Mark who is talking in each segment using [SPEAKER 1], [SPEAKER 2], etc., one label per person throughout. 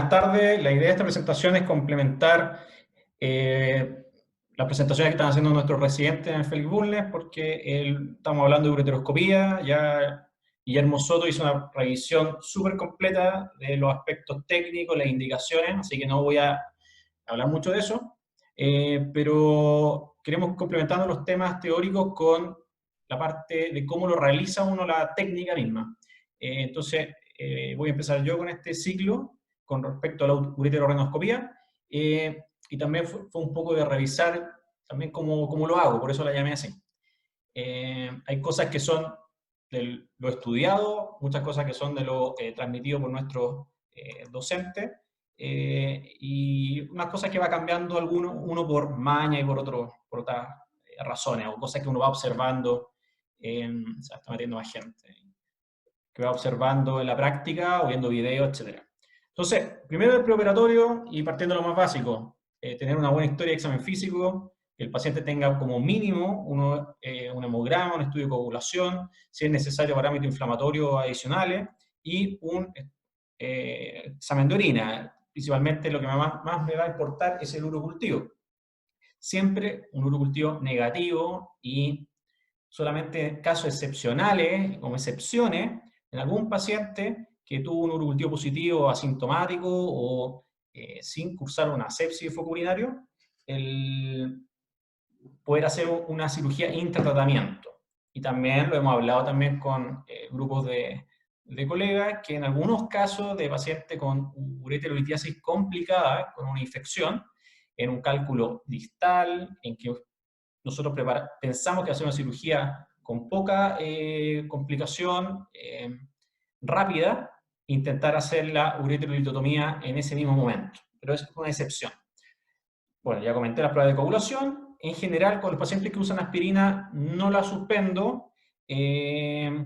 [SPEAKER 1] Buenas tardes. La idea de esta presentación es complementar eh, las presentaciones que están haciendo nuestros residentes en Félix Bulnes, porque estamos hablando de ureteroscopía. Ya Guillermo Soto hizo una revisión súper completa de los aspectos técnicos, las indicaciones, así que no voy a hablar mucho de eso. Pero queremos complementando los temas teóricos con la parte de cómo lo realiza uno la técnica misma. Voy a empezar yo con este ciclo con respecto a la ureterorrenoscopía, y también fue un poco de revisar también cómo lo hago, por eso la llamé así. Hay cosas que son de lo estudiado, muchas cosas que son de lo transmitido por nuestros docentes, y unas cosas que va cambiando uno por maña y por otras razones, o cosas que uno va observando, se está metiendo más gente, que va observando en la práctica o viendo videos, etc. Entonces, primero el preoperatorio y partiendo de lo más básico, tener una buena historia de examen físico, que el paciente tenga como mínimo un hemograma, un estudio de coagulación, si es necesario parámetros inflamatorios adicionales, y un examen de orina. Principalmente lo que más me va a importar es el urocultivo. Siempre un urocultivo negativo y solamente en casos excepcionales, como excepciones, en algún paciente que tuvo un urocultivo positivo asintomático o sin cursar una sepsis de foco urinario, el poder hacer una cirugía intratratamiento. Y también lo hemos hablado también con grupos de colegas que en algunos casos de pacientes con ureterolitiasis complicada, con una infección, en un cálculo distal, en que nosotros pensamos que hacer una cirugía con poca complicación, rápida, intentar hacer la ureterolitotomía en ese mismo momento, pero es una excepción. Bueno, ya comenté las pruebas de coagulación. En general, con los pacientes que usan aspirina no la suspendo. Esos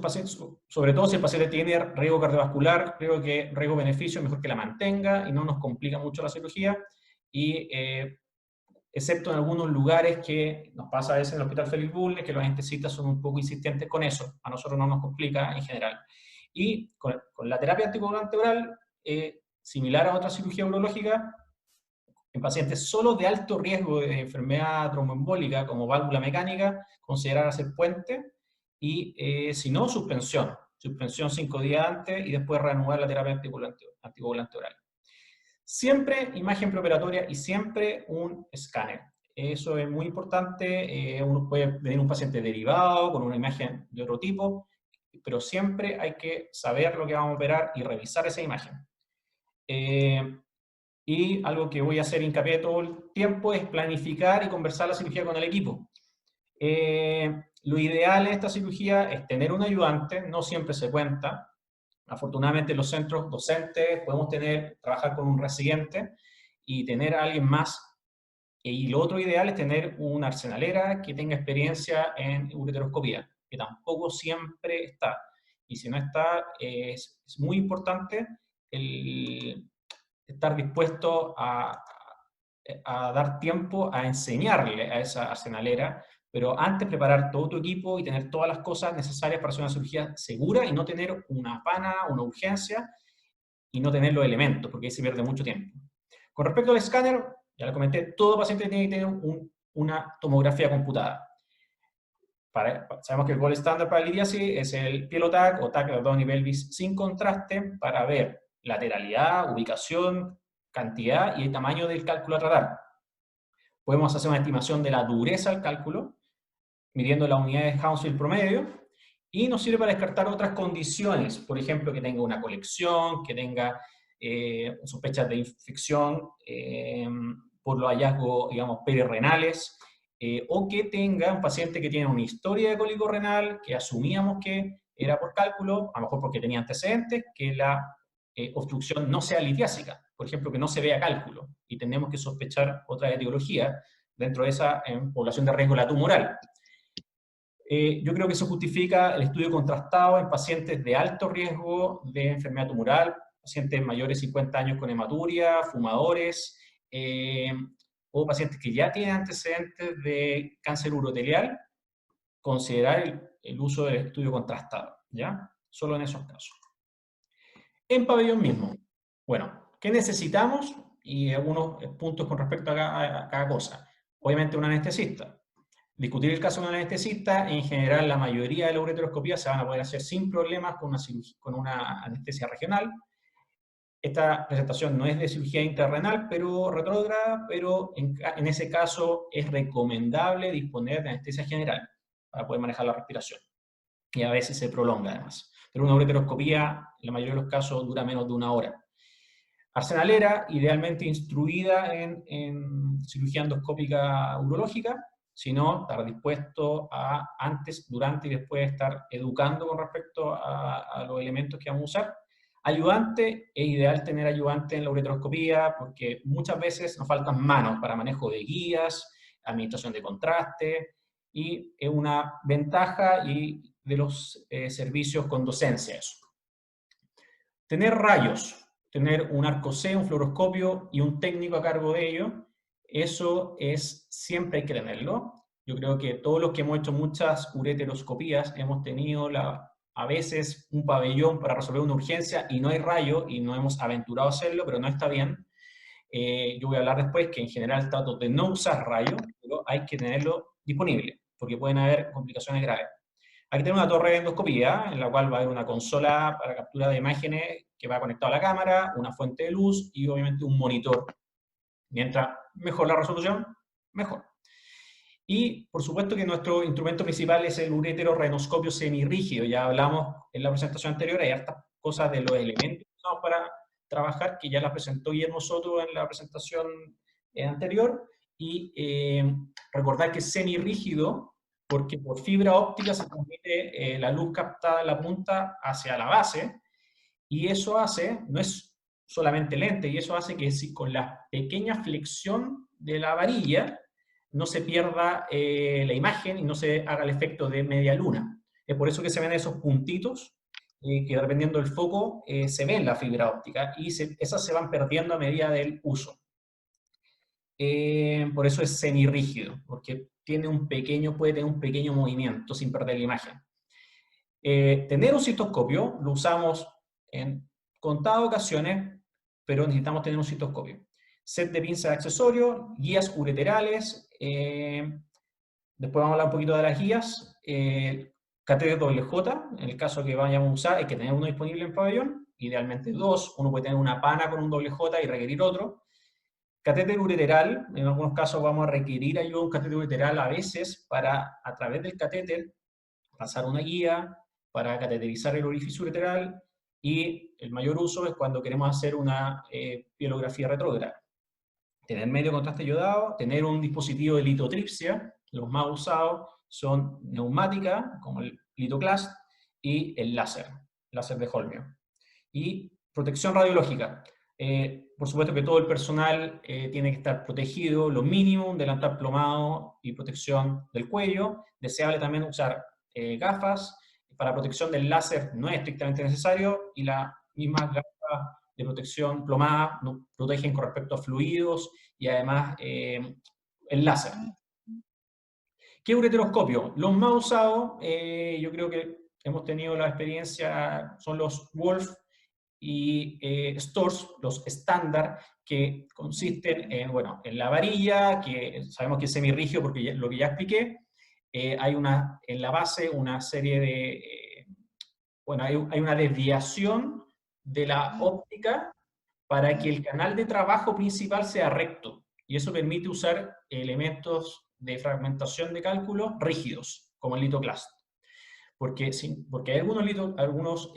[SPEAKER 1] pacientes, sobre todo si el paciente tiene riesgo cardiovascular, creo que riesgo-beneficio es mejor que la mantenga y no nos complica mucho la cirugía. Y excepto en algunos lugares que nos pasa a veces en el Hospital Félix Bulnes, que los anestesistas son un poco insistentes con eso, a nosotros no nos complica en general. Y con la terapia anticoagulante oral, similar a otra cirugía urológica, en pacientes solo de alto riesgo de enfermedad tromboembólica, como válvula mecánica, considerar hacer puente, y si no, suspensión. Suspensión 5 días antes y después reanudar la terapia anticoagulante oral. Siempre imagen preoperatoria y siempre un escáner. Eso es muy importante. Uno puede venir un paciente derivado con una imagen de otro tipo, pero siempre hay que saber lo que vamos a operar y revisar esa imagen. Y algo que voy a hacer hincapié todo el tiempo es planificar y conversar la cirugía con el equipo. Lo ideal en esta cirugía es tener un ayudante, no siempre se cuenta. Afortunadamente en los centros docentes podemos trabajar con un residente y tener a alguien más. Y lo otro ideal es tener una arsenalera que tenga experiencia en ureteroscopía, que tampoco siempre está. Y si no está, es muy importante estar dispuesto a dar tiempo a enseñarle a esa arsenalera, pero antes preparar todo tu equipo y tener todas las cosas necesarias para hacer una cirugía segura y no tener una pana, una urgencia y no tener los elementos, porque ahí se pierde mucho tiempo. Con respecto al escáner, ya lo comenté, todo paciente tiene que tener una tomografía computada. Sabemos que el gold estándar para el iliasis es el Pielo-TAC o TAC de abdomen y pelvis sin contraste para ver lateralidad, ubicación, cantidad y el tamaño del cálculo a tratar. Podemos hacer una estimación de la dureza del cálculo, midiendo las unidades de Hounsfield promedio, y nos sirve para descartar otras condiciones, por ejemplo, que tenga una colección, que tenga sospechas de infección por los hallazgos, digamos, perirrenales, o que tenga un paciente que tiene una historia de cólico renal, que asumíamos que era por cálculo, a lo mejor porque tenía antecedentes, que la obstrucción no sea litiásica, por ejemplo, que no se vea cálculo, y tenemos que sospechar otra etiología dentro de esa población de riesgo de la tumoral. Yo creo que eso justifica el estudio contrastado en pacientes de alto riesgo de enfermedad tumoral, pacientes mayores de 50 años con hematuria, fumadores, o pacientes que ya tienen antecedentes de cáncer urotelial, considerar el uso del estudio contrastado, ¿ya? Solo en esos casos. En pabellón mismo, Bueno, ¿qué necesitamos? Y algunos puntos con respecto a cada cosa. Obviamente un anestesista. Discutir el caso de un anestesista, en general la mayoría de las ureteroscopías se van a poder hacer sin problemas con una anestesia regional. Esta presentación no es de cirugía intrarrenal, pero retrógrada, pero en ese caso es recomendable disponer de anestesia general para poder manejar la respiración. Y a veces se prolonga además. Pero una ureteroscopía, en la mayoría de los casos, dura menos de 1 hora. Arsenalera, idealmente instruida en cirugía endoscópica urológica, sino estar dispuesto a antes, durante y después estar educando con respecto a los elementos que vamos a usar. Ayudante, es ideal tener ayudante en la ureteroscopía porque muchas veces nos faltan manos para manejo de guías, administración de contraste, y es una ventaja y de los servicios con docencia eso. Tener rayos, tener un arco C, un fluoroscopio y un técnico a cargo de ello, eso es, siempre hay que tenerlo. Yo creo que todos los que hemos hecho muchas ureteroscopías hemos tenido a veces un pabellón para resolver una urgencia y no hay rayo y no hemos aventurado a hacerlo, pero no está bien. Yo voy a hablar después que en general trato de no usar rayo, pero hay que tenerlo disponible, porque pueden haber complicaciones graves. Aquí tenemos una torre de endoscopía, en la cual va a haber una consola para captura de imágenes que va conectada a la cámara, una fuente de luz y obviamente un monitor. Mientras mejor la resolución, mejor. Y por supuesto que nuestro instrumento principal es el ureterorenoscopio semirrígido. Ya hablamos en la presentación anterior, hay hartas cosas de los elementos que usamos para trabajar, que ya las presentó Guillermo Soto en la presentación anterior. Y recordar que es semirrígido porque por fibra óptica se transmite la luz captada en la punta hacia la base, y eso hace, no es solamente lente, y eso hace que si con la pequeña flexión de la varilla no se pierda la imagen y no se haga el efecto de media luna. Es por eso que se ven esos puntitos que dependiendo del foco se ve en la fibra óptica, y esas se van perdiendo a medida del uso. Por eso es semirrígido, porque puede tener un pequeño movimiento sin perder la imagen. Tener un cistoscopio lo usamos en contadas ocasiones, pero necesitamos tener un cistoscopio. Set de pinzas de accesorios, guías ureterales, después vamos a hablar un poquito de las guías, catéter WJ, en el caso que vayamos a usar hay que tener uno disponible en pabellón, idealmente 2, uno puede tener una pana con un WJ y requerir otro. Catéter ureteral, en algunos casos vamos a requerir ayuda de un catéter ureteral a veces para, a través del catéter, pasar una guía para cateterizar el orificio ureteral, y el mayor uso es cuando queremos hacer una pielografía retrógrada. Tener medio contraste iodado, tener un dispositivo de litotripsia, los más usados son neumática, como el Litoclast, y el láser de Holmio. Y protección radiológica. Por supuesto que todo el personal tiene que estar protegido, lo mínimo, un delantal plomado y protección del cuello. Deseable también usar gafas. Para protección del láser no es estrictamente necesario, y las mismas gafas de protección plomada nos protegen con respecto a fluidos y además el láser. ¿Qué ureteroscopio? Los más usados, yo creo que hemos tenido la experiencia, son los Wolf y Storz, los estándar, que consisten en, bueno, en la varilla, que sabemos que es semirrígido porque lo que ya expliqué. Hay en la base una serie de, bueno, hay una desviación de la óptica para que el canal de trabajo principal sea recto, y eso permite usar elementos de fragmentación de cálculo rígidos, como el Litoclast. Porque hay algunos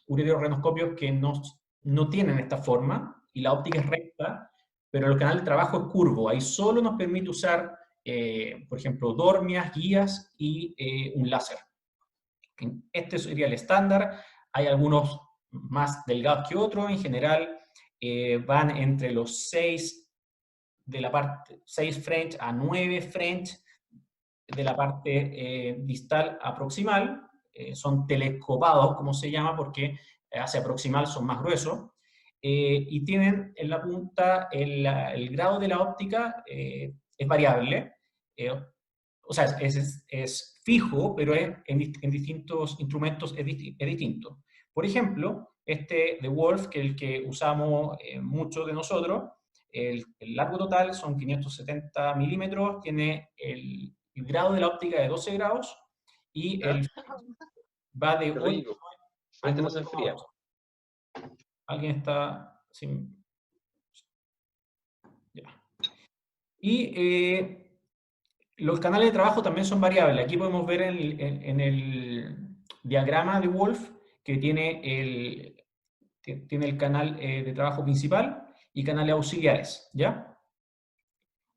[SPEAKER 1] ureterorenoscopios que no tienen esta forma, y la óptica es recta, pero el canal de trabajo es curvo. Ahí solo nos permite usar, por ejemplo, dormias, guías y un láser. Este sería el estándar. Hay algunos más delgados que otros. En general, van entre los 6 de la parte 6 French a 9 French de la parte distal a proximal. Son telescopados, como se llama, porque hacia proximal son más gruesos. Y tienen en la punta el grado de la óptica es variable. O sea, es fijo, pero en distintos instrumentos es distinto. Por ejemplo, Este de Wolf, que es el que usamos muchos de nosotros, el largo total son 570 milímetros, tiene el grado de la óptica de 12 grados y
[SPEAKER 2] ¿Ah?
[SPEAKER 1] va de
[SPEAKER 2] Qué
[SPEAKER 1] 8
[SPEAKER 2] rico.
[SPEAKER 1] a
[SPEAKER 2] Suerte no se enfría.
[SPEAKER 1] 9,2. ¿Alguien está sin...? Ya. Y los canales de trabajo también son variables. Aquí podemos ver en el diagrama de Wolf que tiene el canal de trabajo principal y canales auxiliares, ¿ya?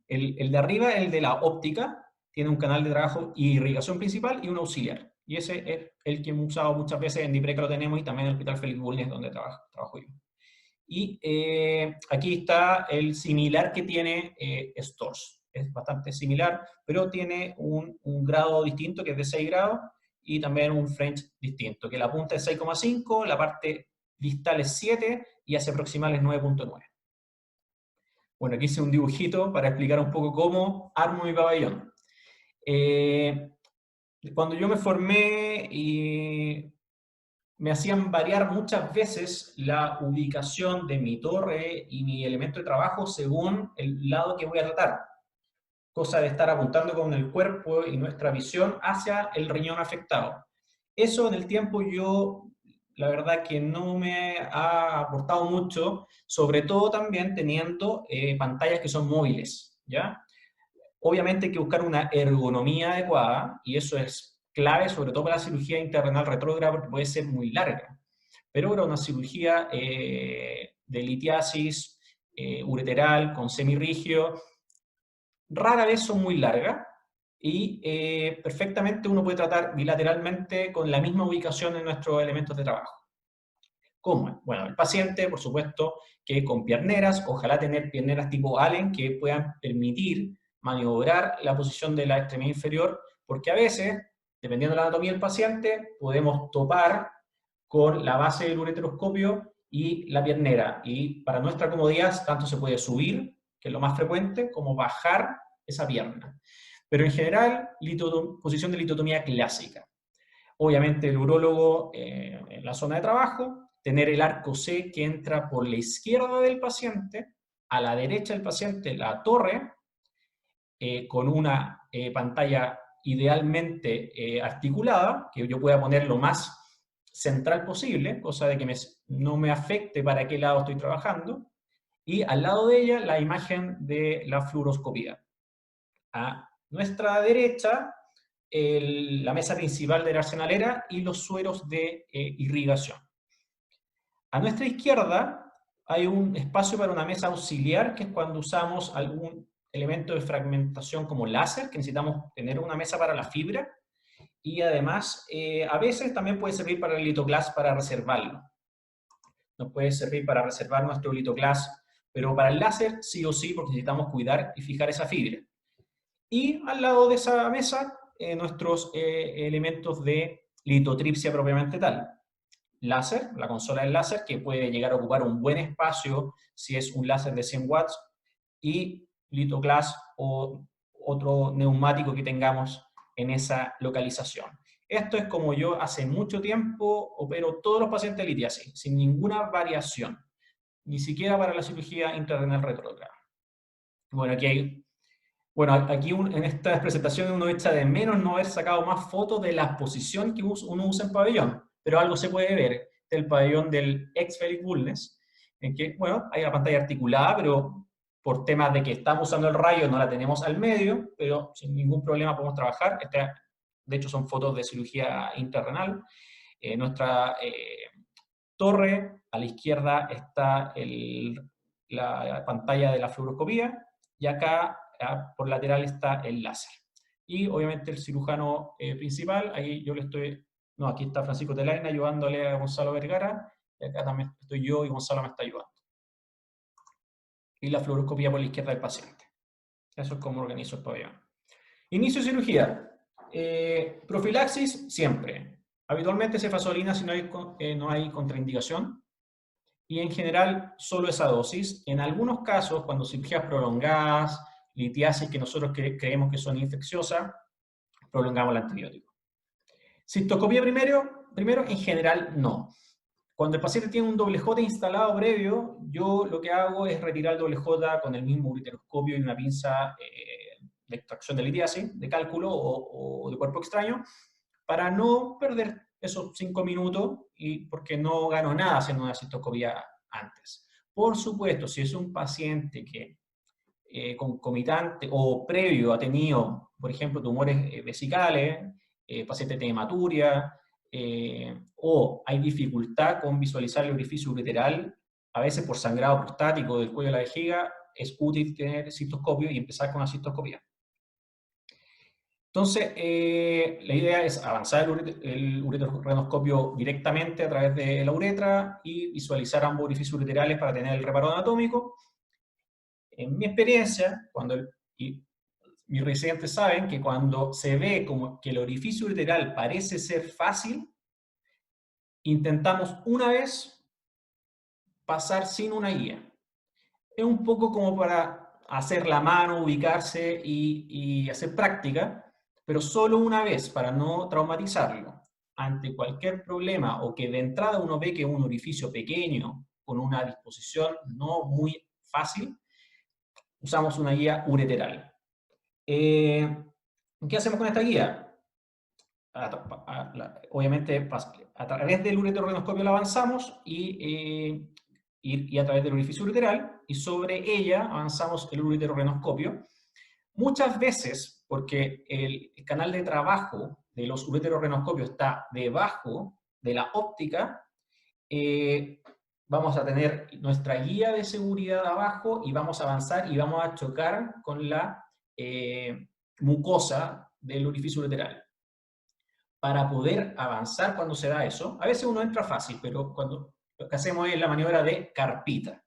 [SPEAKER 1] El de arriba, el de la óptica, tiene un canal de trabajo y irrigación principal y un auxiliar. Y ese es el que hemos usado muchas veces en DIPRECA, lo tenemos, y también en el Hospital Félix Bulnes, donde trabajo yo. Y aquí está el similar que tiene STORS. Es bastante similar, pero tiene un grado distinto, que es de 6 grados, y también un French distinto, que la punta es 6,5, la parte distal es 7 y hacia proximal es 9,9. Bueno, aquí hice un dibujito para explicar un poco cómo armo mi pabellón. Cuando yo me formé y me hacían variar muchas veces la ubicación de mi torre y mi elemento de trabajo según el lado que voy a tratar. Cosa de estar apuntando con el cuerpo y nuestra visión hacia el riñón afectado. Eso en el tiempo la verdad que no me ha aportado mucho, sobre todo también teniendo pantallas que son móviles, ¿ya? Obviamente hay que buscar una ergonomía adecuada, y eso es clave, sobre todo para la cirugía interrenal retrógrada, porque puede ser muy larga. Pero para una cirugía de litiasis ureteral con semirrígido, rara vez son muy largas, y perfectamente uno puede tratar bilateralmente con la misma ubicación en nuestros elementos de trabajo. ¿Cómo? Bueno, el paciente, por supuesto, que con pierneras, ojalá tener pierneras tipo Allen que puedan permitir maniobrar la posición de la extremidad inferior, porque a veces, dependiendo de la anatomía del paciente, podemos topar con la base del ureteroscopio y la piernera. Y para nuestra comodidad, tanto se puede subir, que es lo más frecuente, como bajar esa pierna. Pero en general, posición de litotomía clásica. Obviamente el urólogo en la zona de trabajo, tener el arco C que entra por la izquierda del paciente, a la derecha del paciente la torre, con una pantalla idealmente articulada, que yo pueda poner lo más central posible, cosa de que no me afecte para qué lado estoy trabajando, y al lado de ella la imagen de la fluoroscopía. A nuestra derecha, la mesa principal de la arsenalera y los sueros de irrigación. A nuestra izquierda hay un espacio para una mesa auxiliar, que es cuando usamos algún elemento de fragmentación como láser, que necesitamos tener una mesa para la fibra, y además a veces también puede servir para el litoclast para reservarlo. Nos puede servir para reservar nuestro litoclast, pero para el láser sí o sí, porque necesitamos cuidar y fijar esa fibra. Y al lado de esa mesa, nuestros elementos de litotripsia propiamente tal. Láser, la consola del láser, que puede llegar a ocupar un buen espacio si es un láser de 100 watts, y litoclast o otro neumático que tengamos en esa localización. Esto es como yo hace mucho tiempo opero todos los pacientes de litiasis, sin ninguna variación, ni siquiera para la cirugía intrarenal retrógrada. Bueno, aquí en estas presentaciones uno echa de menos no haber sacado más fotos de la posición que uno usa en pabellón, pero algo se puede ver del pabellón del ex Félix Bulnes, en que, bueno, hay una pantalla articulada, pero por temas de que estamos usando el rayo no la tenemos al medio, pero sin ningún problema podemos trabajar. De hecho, son fotos de cirugía interrenal. Nuestra torre, a la izquierda está la pantalla de la fluoroscopía, y acá por lateral está el láser. Y obviamente el cirujano principal, ahí yo le estoy, no, aquí está Francisco Telaina ayudándole a Gonzalo Vergara, y acá también estoy yo y Gonzalo me está ayudando. Y la fluoroscopía por la izquierda del paciente. Eso es como organizo el pabellón. Inicio de cirugía. Profilaxis, siempre. Habitualmente cefazolina si no hay contraindicación. Y en general solo esa dosis. En algunos casos, cuando cirugías prolongadas, litiasis que nosotros creemos que son infecciosas, prolongamos el antibiótico. Cistoscopía primero, en general no. Cuando el paciente tiene un doble J instalado previo, yo lo que hago es retirar el doble J con el mismo ureteroscopio y una pinza de extracción de litiasis, de cálculo o de cuerpo extraño, para no perder esos 5 minutos y porque no gano nada haciendo una cistoscopia antes. Por supuesto, si es un paciente que concomitante o previo ha tenido, por ejemplo, tumores vesicales, paciente tiene hematuria, o hay dificultad con visualizar el orificio ureteral, a veces por sangrado prostático del cuello de la vejiga, es útil tener cistoscopio y empezar con la cistoscopia. Entonces, la idea es avanzar el ureterorrenoscopio directamente a través de la uretra y visualizar ambos orificios ureterales para tener el reparo anatómico. En mi experiencia, y mis residentes saben que cuando se ve como que el orificio ureteral parece ser fácil, intentamos una vez pasar sin una guía. Es un poco como para hacer la mano, ubicarse y hacer práctica, pero solo una vez para no traumatizarlo. Ante cualquier problema o que de entrada uno ve que es un orificio pequeño, con una disposición no muy fácil, usamos una guía ureteral. ¿Qué hacemos con esta guía? Obviamente, a través del ureterorrenoscopio la avanzamos y a través del orificio ureteral, y sobre ella avanzamos el ureterorrenoscopio. Muchas veces, porque el canal de trabajo de los ureterorrenoscopios está debajo de la óptica, vamos a tener nuestra guía de seguridad abajo y vamos a avanzar y vamos a chocar con la mucosa del orificio ureteral. Para poder avanzar cuando se da eso, a veces uno entra fácil, pero cuando lo que hacemos es la maniobra de carpita,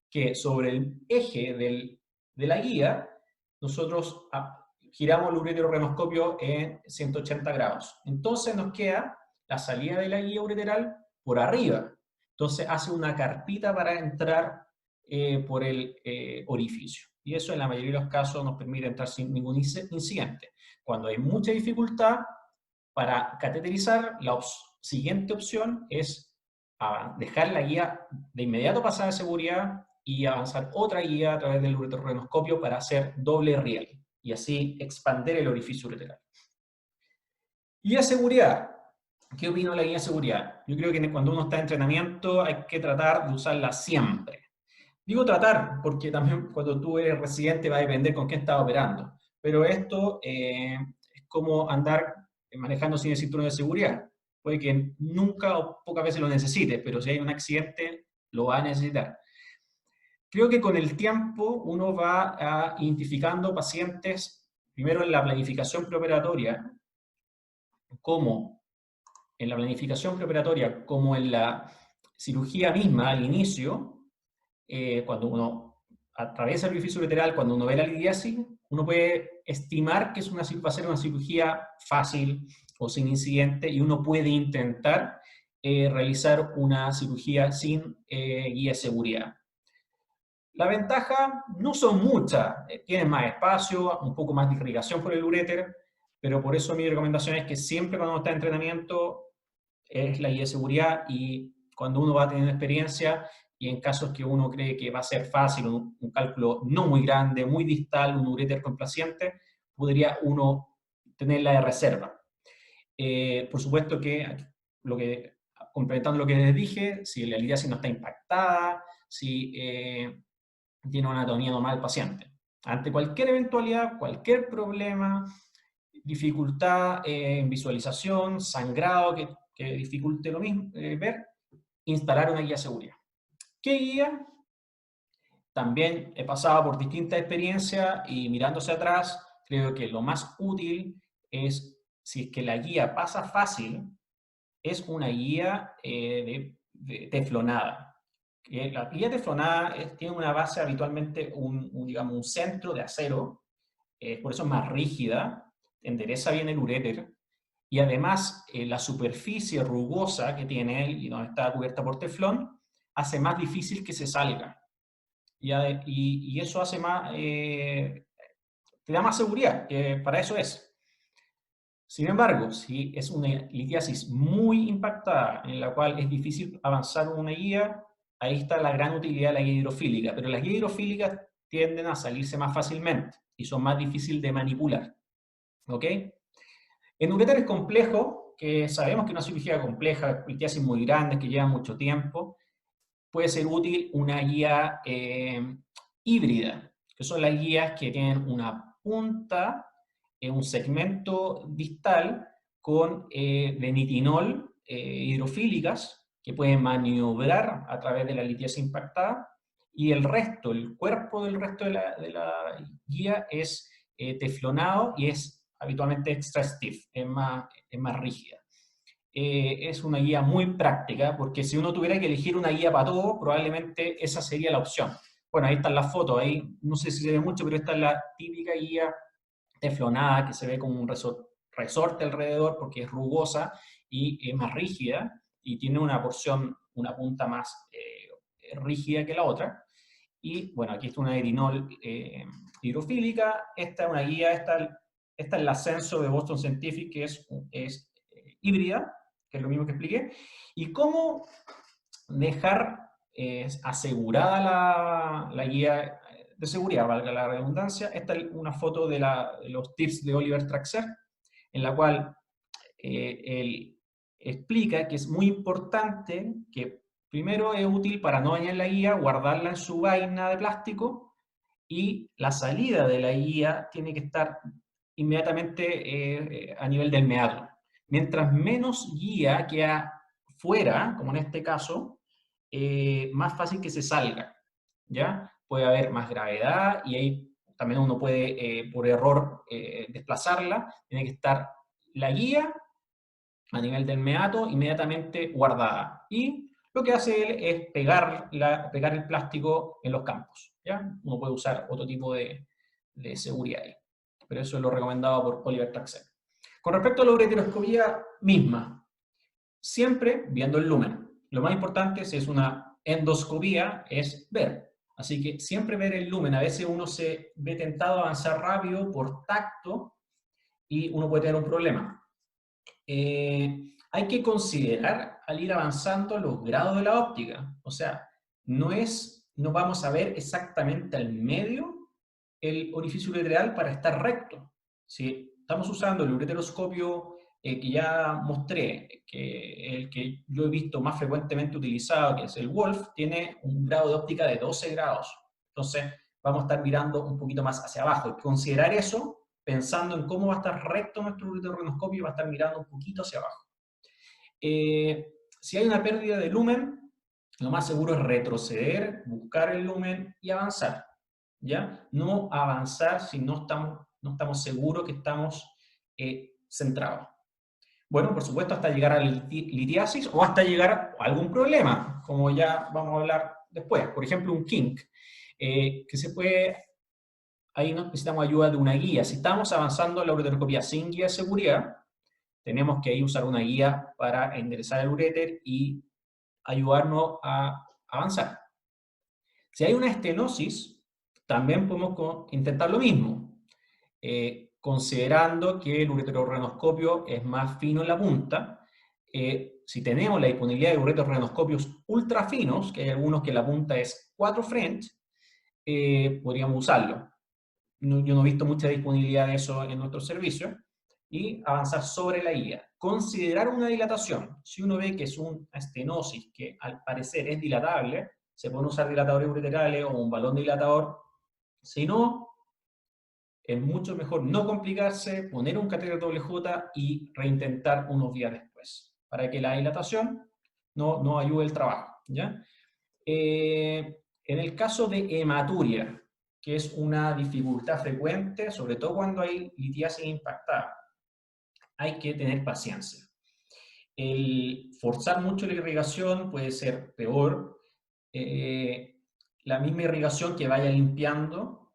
[SPEAKER 1] que sobre el eje de la guía, nosotros giramos el ureterorrenoscopio en 180 grados. Entonces nos queda la salida de la guía ureteral por arriba. Entonces hace una carpita para entrar por el orificio. Y eso en la mayoría de los casos nos permite entrar sin ningún incidente. Cuando hay mucha dificultad para cateterizar, la siguiente opción es dejar la guía de inmediato pasada de seguridad y avanzar otra guía a través del ureterorrenoscopio para hacer doble riel y así expander el orificio ureteral. Guía de seguridad. ¿Qué opino de la guía de seguridad? Yo creo que cuando uno está en entrenamiento hay que tratar de usarla siempre. Digo tratar porque también cuando tú eres residente va a depender con quién estás operando. Pero esto es como andar manejando sin el cinturón de seguridad. Puede que nunca o pocas veces lo necesites, pero si hay un accidente lo va a necesitar. Creo que con el tiempo uno va identificando pacientes, primero en la planificación preoperatoria, como en la planificación preoperatoria, como en la cirugía misma al inicio, cuando uno atraviesa el orificio ureteral, cuando uno ve la litiasis, uno puede estimar que va a ser una cirugía fácil o sin incidente y uno puede intentar realizar una cirugía sin guía de seguridad. La ventaja no son muchas, tienen más espacio, un poco más de irrigación por el uréter, pero por eso mi recomendación es que siempre cuando uno está en entrenamiento es la guía de seguridad y cuando uno va teniendo experiencia y en casos que uno cree que va a ser fácil, un cálculo no muy grande, muy distal, un uréter complaciente, podría uno tenerla de reserva. Por supuesto que, complementando lo que les dije, si la litiasis no está impactada, si tiene una anatomía normal el paciente. Ante cualquier eventualidad, cualquier problema, dificultad en visualización, sangrado que dificulte lo mismo, ver, instalar una guía de seguridad. ¿Qué guía? También he pasado por distintas experiencias y mirándose atrás, creo que lo más útil es, si es que la guía pasa fácil, es una guía teflonada. La guía teflonada tiene una base habitualmente, digamos, un centro de acero, por eso es más rígida, endereza bien el uréter, y además la superficie rugosa que tiene él y donde está cubierta por teflón, hace más difícil que se salga. Y eso hace más, te da más seguridad, para eso es. Sin embargo, si es una litiasis muy impactada, en la cual es difícil avanzar una guía, ahí está la gran utilidad de la guía hidrofílica. Pero las guías hidrofílicas tienden a salirse más fácilmente y son más difíciles de manipular. ¿Ok? En uréteres complejos, que sabemos que es una cirugía compleja, litiasis muy grandes que llevan mucho tiempo, puede ser útil una guía híbrida, que son las guías que tienen una punta, un segmento distal con de nitinol hidrofílicas que pueden maniobrar a través de la litiasis impactada, y el resto, el cuerpo del resto de la guía es teflonado y es habitualmente extra stiff, es más rígida. Es una guía muy práctica, porque si uno tuviera que elegir una guía para todo, probablemente esa sería la opción. Bueno, ahí están las fotos, ahí no sé si se ve mucho, pero esta es la típica guía teflonada que se ve como un resorte alrededor porque es rugosa y es más rígida y tiene una porción, una punta más rígida que la otra. Y bueno, aquí está una Erinol hidrofílica. Esta es una guía, esta es el ascenso de Boston Scientific, que es híbrida, que es lo mismo que expliqué. Y cómo dejar asegurada la guía de seguridad, valga la redundancia. Esta es una foto de los tips de Oliver Traxler, en la cual él explica que es muy importante que primero es útil para no dañar la guía, guardarla en su vaina de plástico, y la salida de la guía tiene que estar inmediatamente a nivel del meato. Mientras menos guía queda fuera, como en este caso, más fácil que se salga, ¿ya? Puede haber más gravedad y ahí también uno puede, por error, desplazarla. Tiene que estar la guía a nivel del meato inmediatamente guardada. Y lo que hace él es pegar el plástico en los campos, ¿ya? Uno puede usar otro tipo de seguridad ahí, pero eso es lo recomendado por Oliver Traxler. Con respecto a la ureteroscopía misma, siempre viendo el lumen. Lo más importante, si es una endoscopía, es ver. Así que siempre ver el lumen. A veces uno se ve tentado a avanzar rápido por tacto y uno puede tener un problema. Hay que considerar al ir avanzando los grados de la óptica. O sea, no vamos a ver exactamente al medio el orificio ureteral para estar recto. Si estamos usando el ureteroscopio que ya mostré, que el que yo he visto más frecuentemente utilizado, que es el Wolf, tiene un grado de óptica de 12 grados. Entonces, vamos a estar mirando un poquito más hacia abajo. Y considerar eso, pensando en cómo va a estar recto nuestro ureteroscopio, va a estar mirando un poquito hacia abajo. Si hay una pérdida de lumen, lo más seguro es retroceder, buscar el lumen y avanzar, ¿ya? No avanzar si no estamos seguros que estamos centrados. Bueno, por supuesto, hasta llegar a la litiasis o hasta llegar a algún problema, como ya vamos a hablar después. Por ejemplo, un kink, que se puede... Ahí necesitamos ayuda de una guía. Si estamos avanzando en la ureteroscopía sin guía de seguridad, tenemos que ahí usar una guía para enderezar el uréter y ayudarnos a avanzar. Si hay una estenosis, también podemos intentar lo mismo, considerando que el ureterorrenoscopio es más fino en la punta. Si tenemos la disponibilidad de ureterorrenoscopios ultra finos, que hay algunos que la punta es 4 French, podríamos usarlo. Yo no he visto mucha disponibilidad de eso en nuestro servicio, y avanzar sobre la guía. Considerar una dilatación. Si uno ve que es una estenosis que al parecer es dilatable, se pueden usar dilatadores ureterales o un balón dilatador. Si no, es mucho mejor no complicarse, poner un catéter WJ y reintentar unos días después, para que la dilatación no ayude el trabajo, ¿ya? En el caso de hematuria, que es una dificultad frecuente, sobre todo cuando hay litiasis impactada, hay que tener paciencia. El forzar mucho la irrigación puede ser peor. La misma irrigación que vaya limpiando,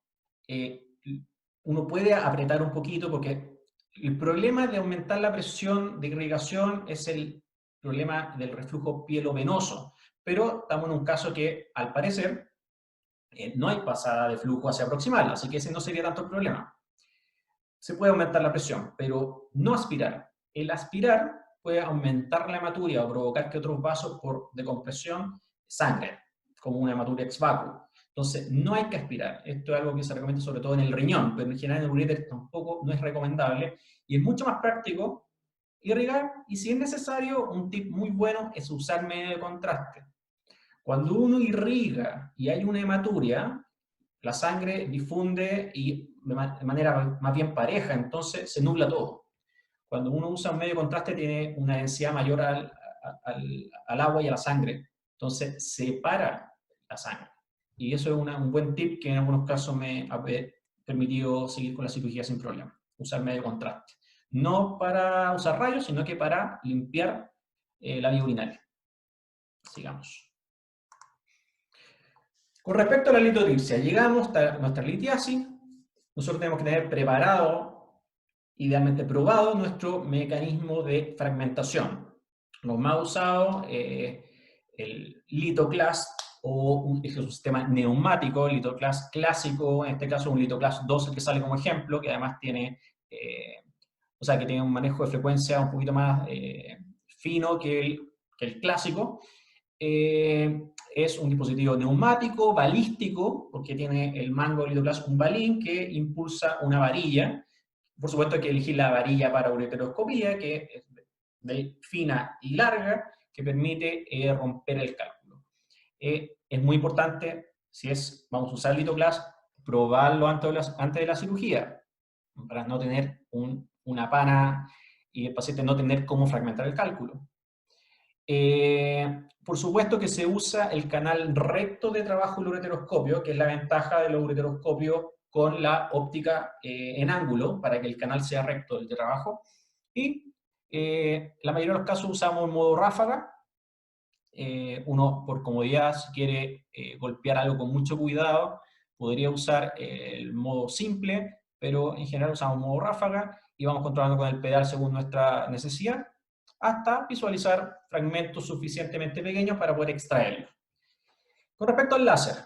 [SPEAKER 1] uno puede apretar un poquito, porque el problema de aumentar la presión de irrigación es el problema del reflujo pielovenoso, pero estamos en un caso que, al parecer, no hay pasada de flujo hacia proximal, así que ese no sería tanto el problema. se puede aumentar la presión, pero no aspirar. El aspirar puede aumentar la hematuria o provocar que otros vasos por decompresión sangren, como una hematuria ex vacuo. Entonces, no hay que aspirar. Esto es algo que se recomienda sobre todo en el riñón, pero en general en el uréter tampoco no es recomendable. Y es mucho más práctico irrigar, y si es necesario, un tip muy bueno es usar medio de contraste. Cuando uno irriga y hay una hematuria, la sangre difunde y de manera más bien pareja, entonces se nubla todo. Cuando uno usa un medio de contraste tiene una densidad mayor al agua y a la sangre, entonces separa la sangre. Y eso es un buen tip que en algunos casos me ha permitido seguir con la cirugía sin problema, usar medio de contraste. No para usar rayos, sino que para limpiar la vía urinaria. Sigamos. Con respecto a la litotripsia, llegamos a nuestra litiasis. Nosotros tenemos que tener preparado, idealmente probado, nuestro mecanismo de fragmentación. Los más usados, el LitoClast, es un sistema neumático, el LitoClast clásico, en este caso un LitoClast 2, el que sale como ejemplo, que además tiene, que tiene un manejo de frecuencia un poquito más fino que el clásico. Es un dispositivo neumático, balístico, porque tiene el mango del LitoClast un balín que impulsa una varilla. Por supuesto hay que elegir la varilla para ureteroscopía, que es fina y larga, que permite romper el cálculo. Es muy importante, vamos a usar el LitoClast, probarlo antes de la cirugía, para no tener una pana y el paciente no tener cómo fragmentar el cálculo. Por supuesto que se usa el canal recto de trabajo del ureteroscopio, que es la ventaja del ureteroscopio con la óptica en ángulo, para que el canal sea recto del de trabajo. Y la mayoría de los casos usamos el modo ráfaga. Uno, por comodidad, si quiere golpear algo con mucho cuidado, podría usar el modo simple, pero en general usamos modo ráfaga y vamos controlando con el pedal según nuestra necesidad, hasta visualizar fragmentos suficientemente pequeños para poder extraerlos. Con respecto al láser,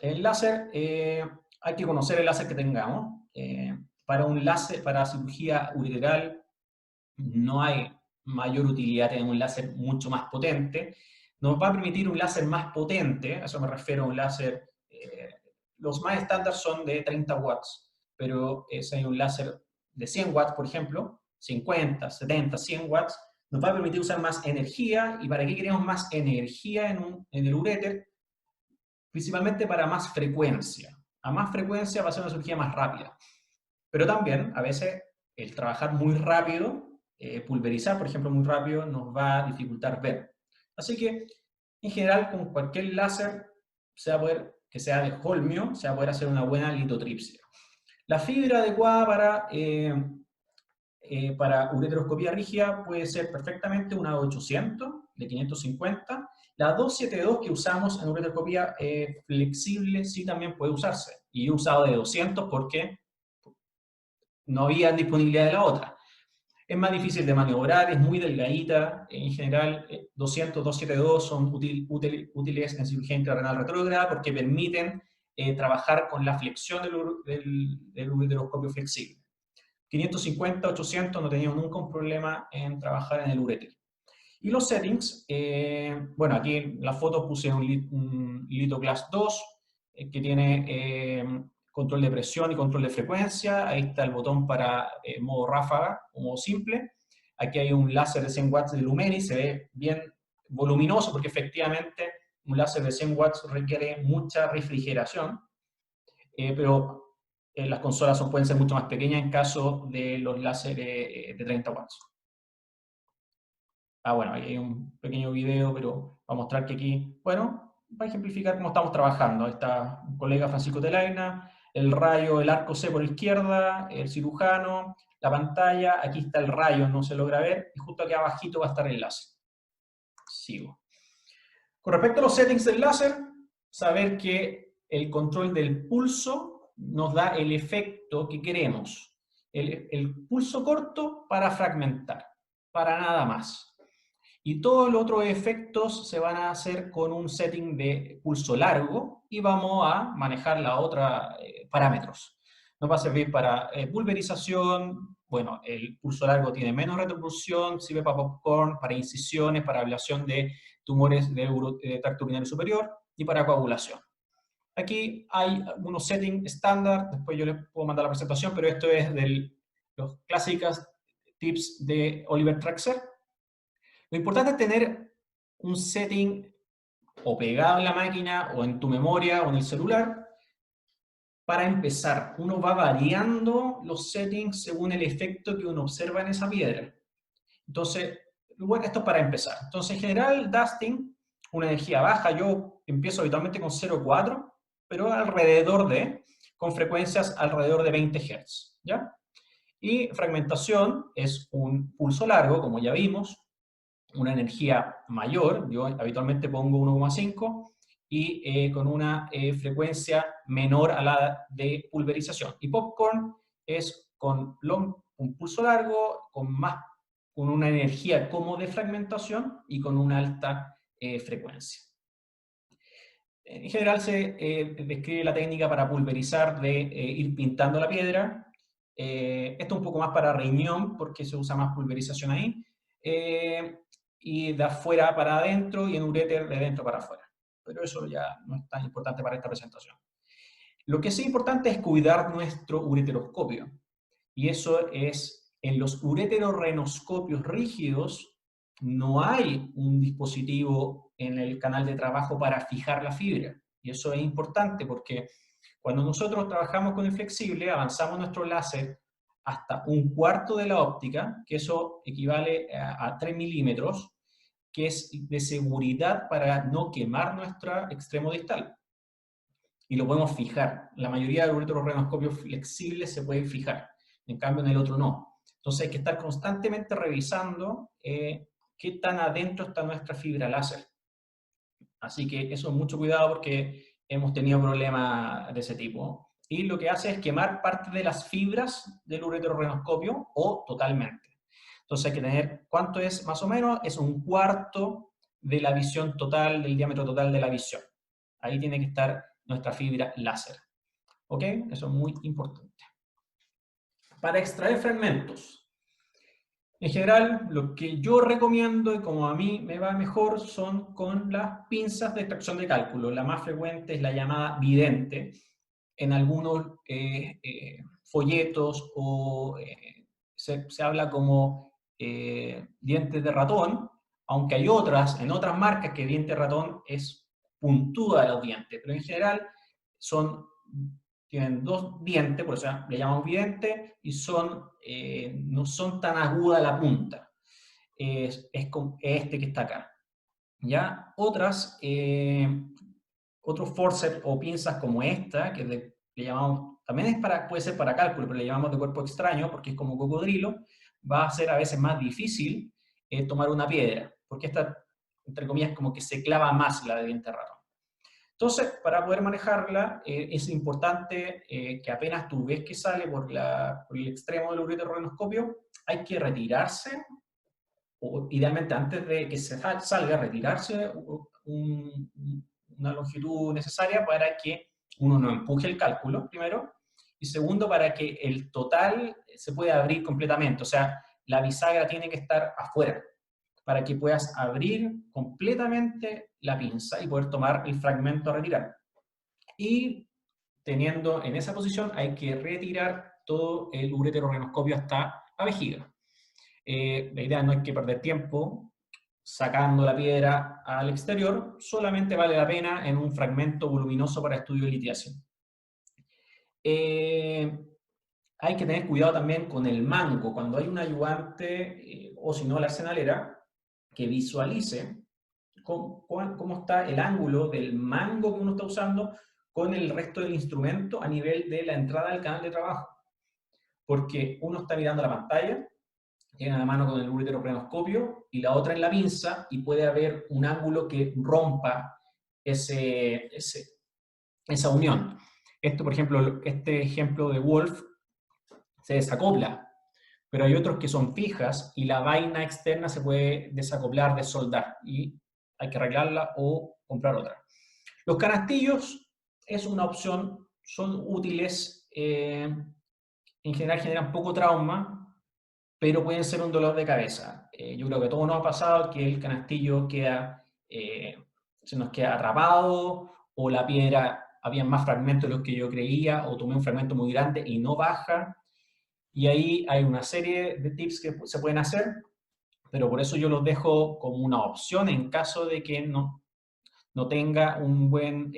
[SPEAKER 1] el láser, hay que conocer el láser que tengamos. Para cirugía ureteral no hay mayor utilidad tener un láser mucho más potente. Nos va a permitir un láser más potente, a eso me refiero a un láser, los más estándar son de 30 watts, pero si hay un láser de 100 watts, por ejemplo, 50, 70, 100 watts, nos va a permitir usar más energía. ¿Y para qué queremos más energía en el uréter? Principalmente para más frecuencia. A más frecuencia va a ser una cirugía más rápida. Pero también, a veces, el trabajar muy rápido, pulverizar, por ejemplo, muy rápido, nos va a dificultar ver. Así que, en general, con cualquier láser, que sea de holmio, se va a poder hacer una buena litotripsia. La fibra adecuada para ureteroscopía rígida puede ser perfectamente una de 800, de 550. La 272 que usamos en ureteroscopía flexible sí también puede usarse. Y he usado de 200 porque no había disponibilidad de la otra. Es más difícil de maniobrar, es muy delgadita. En general, 200, 272 son útiles en cirugía intrarrenal retrógrada porque permiten trabajar con la flexión del ureteroscopio flexible. 550, 800 no he tenido nunca un problema en trabajar en el uréter. Y los settings, bueno, aquí en la foto puse un LitoClast 2 que tiene control de presión y control de frecuencia. Ahí está el botón para modo ráfaga o modo simple. Aquí hay un láser de 100 watts de Lumeni, se ve bien voluminoso porque efectivamente un láser de 100 watts requiere mucha refrigeración, pero las consolas pueden ser mucho más pequeñas en caso de los láseres de 30 watts. Bueno, ahí hay un pequeño video, pero va a mostrar que aquí, bueno, va a ejemplificar cómo estamos trabajando. Ahí está un colega, Francisco Telaina, el rayo, el arco C por la izquierda, el cirujano, la pantalla, aquí está el rayo, no se logra ver, y justo aquí abajito va a estar el láser. Sigo. Con respecto a los settings del láser, saber que el control del pulso nos da el efecto que queremos. El pulso corto para fragmentar, para nada más. Y todos los otros efectos se van a hacer con un setting de pulso largo y vamos a manejar la otra parámetros. nos va a servir para pulverización. Bueno, el pulso largo tiene menos retrocursión, sirve para popcorn, para incisiones, para ablación de tumores de tracto urinario superior y para coagulación. Aquí hay unos settings estándar, después yo les puedo mandar la presentación, pero esto es de los clásicos tips de Oliver Traxler. Lo importante es tener un setting o pegado en la máquina, o en tu memoria, o en el celular. Para empezar, uno va variando los settings según el efecto que uno observa en esa piedra. Entonces, bueno, esto es para empezar. Entonces, en general, dusting, una energía baja, yo empiezo habitualmente con 0,4, pero alrededor de, con frecuencias alrededor de 20 Hz, ¿ya? Y fragmentación es un pulso largo, como ya vimos, una energía mayor, yo habitualmente pongo 1,5, y con una frecuencia menor a la de pulverización. Y popcorn es con un pulso largo, con una energía como de fragmentación y con una alta frecuencia. En general se describe la técnica para pulverizar de ir pintando la piedra. Esto un poco más para riñón, porque se usa más pulverización ahí. Y de afuera para adentro y en uréter de dentro para afuera. Pero eso ya no es tan importante para esta presentación. Lo que sí es importante es cuidar nuestro ureteroscopio. Y eso es, en los ureterorenoscopios rígidos, no hay un dispositivo en el canal de trabajo para fijar la fibra. Y eso es importante porque cuando nosotros trabajamos con el flexible, avanzamos nuestro láser hasta 1/4 de la óptica, que eso equivale a 3 milímetros, que es de seguridad para no quemar nuestro extremo distal. Y lo podemos fijar. La mayoría de los ureterorenoscopios flexibles se pueden fijar. En cambio, en el otro no. Entonces hay que estar constantemente revisando qué tan adentro está nuestra fibra láser. Así que eso es mucho cuidado porque hemos tenido problemas de ese tipo. Y lo que hace es quemar parte de las fibras del ureterorenoscopio o totalmente. Entonces hay que tener, ¿cuánto es más o menos? Es 1/4 de la visión total, del diámetro total de la visión. Ahí tiene que estar nuestra fibra láser. ¿Ok? Eso es muy importante. Para extraer fragmentos. En general, lo que yo recomiendo y como a mí me va mejor son con las pinzas de extracción de cálculo. La más frecuente es la llamada vidente. En algunos folletos o se habla como dientes de ratón, aunque hay otras, en otras marcas que diente de ratón es puntuda de los dientes, pero en general tienen 2 dientes, por eso le llamamos vidente, y no son tan aguda la punta. Es este que está acá. ¿Ya? Otros forceps o pinzas como esta, que le llamamos, también puede ser para cálculo, pero le llamamos de cuerpo extraño porque es como cocodrilo, va a ser a veces más difícil tomar una piedra, porque esta, entre comillas, como que se clava más la de diente de ratón. Entonces, para poder manejarla, es importante que apenas tú ves que sale por el extremo del ureterorenoscopio, hay que retirarse, o idealmente antes de que se salga, retirarse una longitud necesaria para que uno no empuje el cálculo, primero, y segundo, para que el total se pueda abrir completamente, o sea, la bisagra tiene que estar afuera, para que puedas abrir completamente la pinza y poder tomar el fragmento a retirar. Y teniendo en esa posición hay que retirar todo el ureterorenoscopio hasta la vejiga. La idea no es que perder tiempo sacando la piedra al exterior, solamente vale la pena en un fragmento voluminoso para estudio de litiación. Hay que tener cuidado también con el mango. Cuando hay un ayudante, o si no la arsenalera, que visualice cómo está el ángulo del mango que uno está usando con el resto del instrumento a nivel de la entrada del canal de trabajo. Porque uno está mirando la pantalla, tiene la mano con el ureterorenoscopio y la otra en la pinza, y puede haber un ángulo que rompa esa unión. Esto, por ejemplo, este ejemplo de Wolf se desacopla, pero hay otros que son fijas y la vaina externa se puede desacoplar, desoldar, y hay que arreglarla o comprar otra. Los canastillos es una opción, son útiles en general generan poco trauma, pero pueden ser un dolor de cabeza. Yo creo que a todos nos ha pasado que el canastillo se nos queda atrapado, o la piedra, había más fragmentos de los que yo creía, o tomé un fragmento muy grande y no baja. Y ahí hay una serie de tips que se pueden hacer, pero por eso yo los dejo como una opción en caso de que no tenga un buen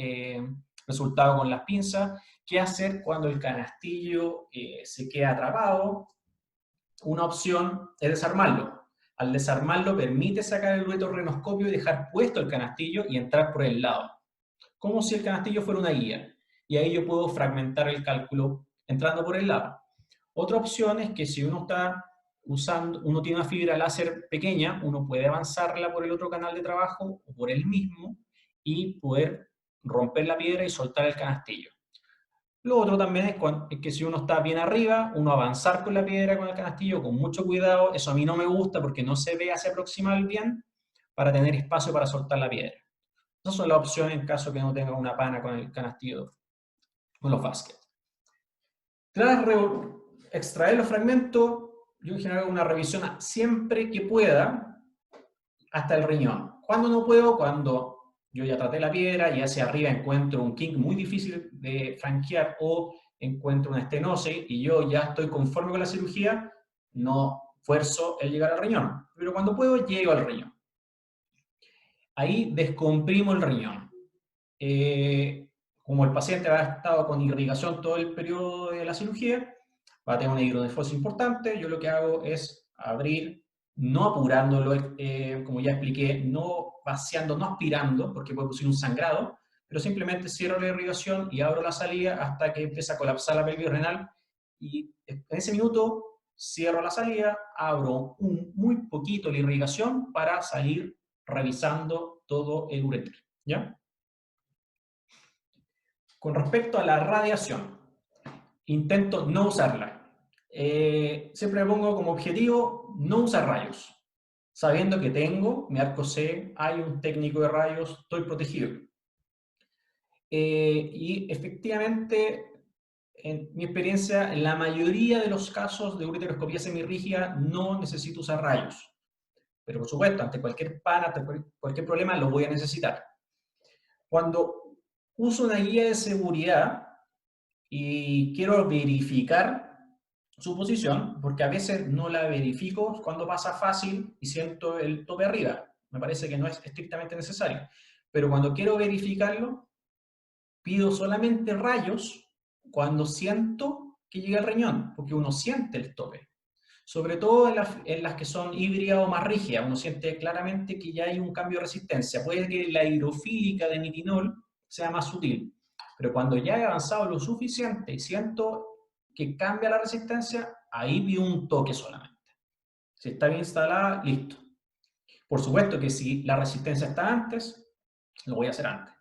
[SPEAKER 1] resultado con las pinzas. ¿Qué hacer cuando el canastillo se queda atrapado? Una opción es desarmarlo. Al desarmarlo permite sacar el ureteroscopio y dejar puesto el canastillo y entrar por el lado, como si el canastillo fuera una guía. Y ahí yo puedo fragmentar el cálculo entrando por el lado. Otra opción es que si uno tiene una fibra láser pequeña, uno puede avanzarla por el otro canal de trabajo o por el mismo y poder romper la piedra y soltar el canastillo. Lo otro también es que si uno está bien arriba, uno avanzar con la piedra, con el canastillo, con mucho cuidado. Eso a mí no me gusta porque no se ve hacia proximal bien, para tener espacio para soltar la piedra. Esas son las opciones en caso que no tenga una pana con el canastillo, con los baskets. Tras extraer los fragmentos, yo en general hago una revisión siempre que pueda hasta el riñón. Cuando no puedo, cuando yo ya traté la piedra y hacia arriba encuentro un kink muy difícil de franquear o encuentro una estenosis y yo ya estoy conforme con la cirugía, no fuerzo el llegar al riñón. Pero cuando puedo, llego al riñón. Ahí descomprimo el riñón. Como el paciente ha estado con irrigación todo el periodo de la cirugía, va a tener una hidronefosis importante, yo lo que hago es abrir, no apurándolo, como ya expliqué, no vaciando, no aspirando, porque puede producir un sangrado, pero simplemente cierro la irrigación y abro la salida hasta que empieza a colapsar la pelvis renal, y en ese minuto cierro la salida, abro muy poquito la irrigación para salir revisando todo el uréter, ¿ya? Con respecto a la radiación, intento no usarla. Siempre me pongo como objetivo no usar rayos. Sabiendo que tengo mi arco C, hay un técnico de rayos, estoy protegido. Y efectivamente, en mi experiencia, en la mayoría de los casos de ureteroscopía semirrígida no necesito usar rayos. Pero por supuesto, ante cualquier pana, ante cualquier problema, lo voy a necesitar. Cuando uso una guía de seguridad y quiero verificar su posición, porque a veces no la verifico cuando pasa fácil y siento el tope arriba. Me parece que no es estrictamente necesario. Pero cuando quiero verificarlo, pido solamente rayos cuando siento que llega el riñón, porque uno siente el tope. Sobre todo en las que son híbridas o más rígidas, uno siente claramente que ya hay un cambio de resistencia. Puede que la hidrofílica de nitinol sea más sutil, pero cuando ya he avanzado lo suficiente y siento que cambia la resistencia, ahí vi un toque solamente. Si está bien instalada, listo. Por supuesto que si la resistencia está antes, lo voy a hacer antes.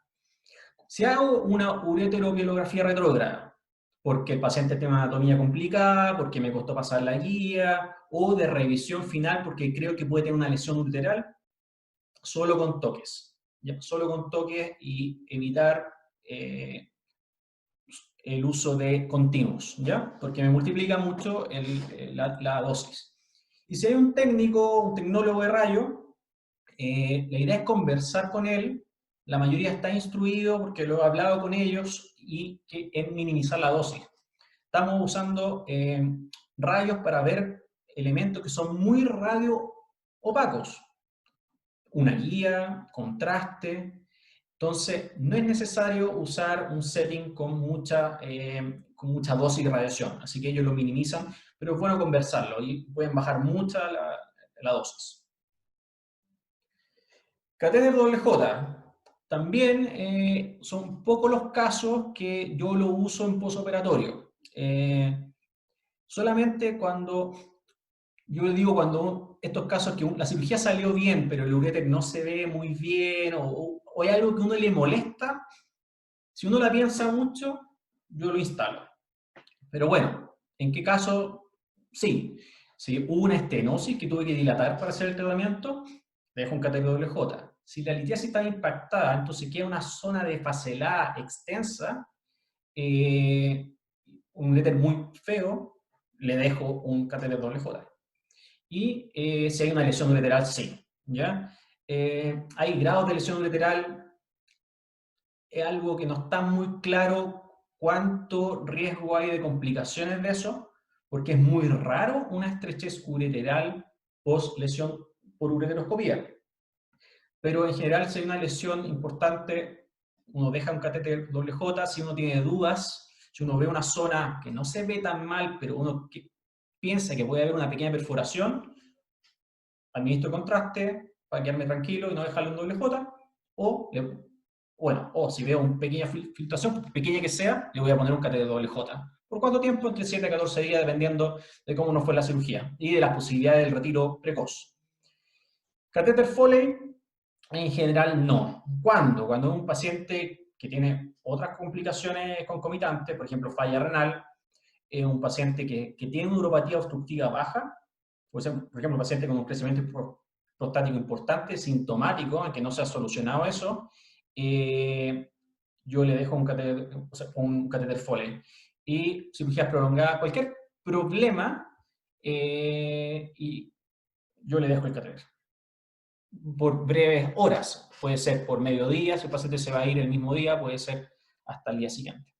[SPEAKER 1] Si hago una ureteropielografía retrógrada, porque el paciente tiene una anatomía complicada, porque me costó pasar la guía, o de revisión final porque creo que puede tener una lesión ureteral, solo con toques. ¿Ya? Solo con toques y evitar el uso de continuos, ¿ya? Porque me multiplica mucho la dosis. Y si hay un técnico, un tecnólogo de rayo, la idea es conversar con él. La mayoría está instruido porque lo he hablado con ellos y que es minimizar la dosis. Estamos usando rayos para ver elementos que son muy radio opacos. Una guía, contraste. Entonces, no es necesario usar un setting con mucha dosis de radiación. Así que ellos lo minimizan, pero es bueno conversarlo y pueden bajar mucho la dosis. Catéter doble J. También son pocos los casos que yo lo uso en posoperatorio. Solamente cuando, yo le digo cuando estos casos que la cirugía salió bien, pero el uréter no se ve muy bien o hay algo que a uno le molesta, si uno la piensa mucho, yo lo instalo. Pero bueno, ¿en qué caso? Sí. Si hubo una estenosis que tuve que dilatar para hacer el tratamiento, dejo un catéter doble J. Si la litiasis está impactada, entonces queda una zona de facelada extensa, un uréter muy feo, le dejo un catéter doble J. Y si hay una lesión ureteral, sí. ¿Ya? Hay grados de lesión ureteral, es algo que no está muy claro cuánto riesgo hay de complicaciones de eso, porque es muy raro una estrechez ureteral post lesión por ureteroscopía. Pero en general, si hay una lesión importante, uno deja un catéter doble J. Si uno tiene dudas, si uno ve una zona que no se ve tan mal, pero uno piensa que puede haber una pequeña perforación, administro contraste para quedarme tranquilo y no dejarle un doble J, o, o si veo una pequeña filtración, pequeña que sea, le voy a poner un catéter doble J. ¿Por cuánto tiempo? Entre 7 a 14 días, dependiendo de cómo nos fue la cirugía y de las posibilidades del retiro precoz. Catéter Foley, en general no. ¿Cuándo? Cuando es un paciente que tiene otras complicaciones concomitantes, por ejemplo, falla renal, es un paciente que tiene una uropatía obstructiva baja, por ejemplo, un paciente con un crecimiento prostático importante, sintomático, aunque no se ha solucionado eso, yo le dejo un catéter Foley. Y cirugías prolongadas, cualquier problema, y yo le dejo el catéter por breves horas. Puede ser por mediodía, si el paciente se va a ir el mismo día, puede ser hasta el día siguiente.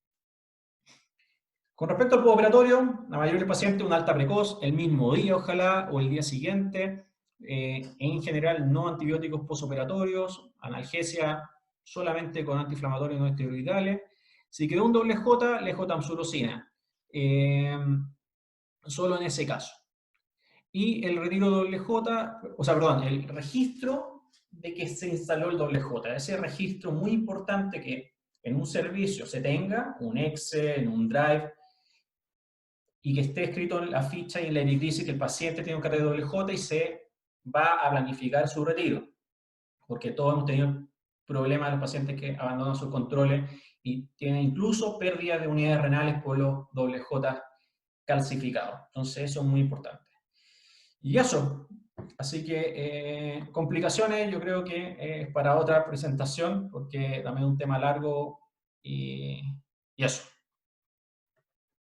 [SPEAKER 1] Con respecto al postoperatorio, la mayoría del paciente una alta precoz, el mismo día ojalá, o el día siguiente. En general, no antibióticos postoperatorios, analgesia solamente con antiinflamatorios no esteroidales. Si quedó un doble J, levotamsulosina. Solo en ese caso. Y el retiro doble J, el registro de que se instaló el doble J. Ese registro muy importante que en un servicio se tenga, un Excel, en un Drive, y que esté escrito en la ficha y en la epicrisis que el paciente tiene un catéter doble J y se va a planificar su retiro. Porque todos hemos tenido problemas de los pacientes que abandonan sus controles y tienen incluso pérdidas de unidades renales por los doble J calcificados. Entonces eso es muy importante. Y eso, así que complicaciones yo creo que es para otra presentación, porque también es un tema largo y eso.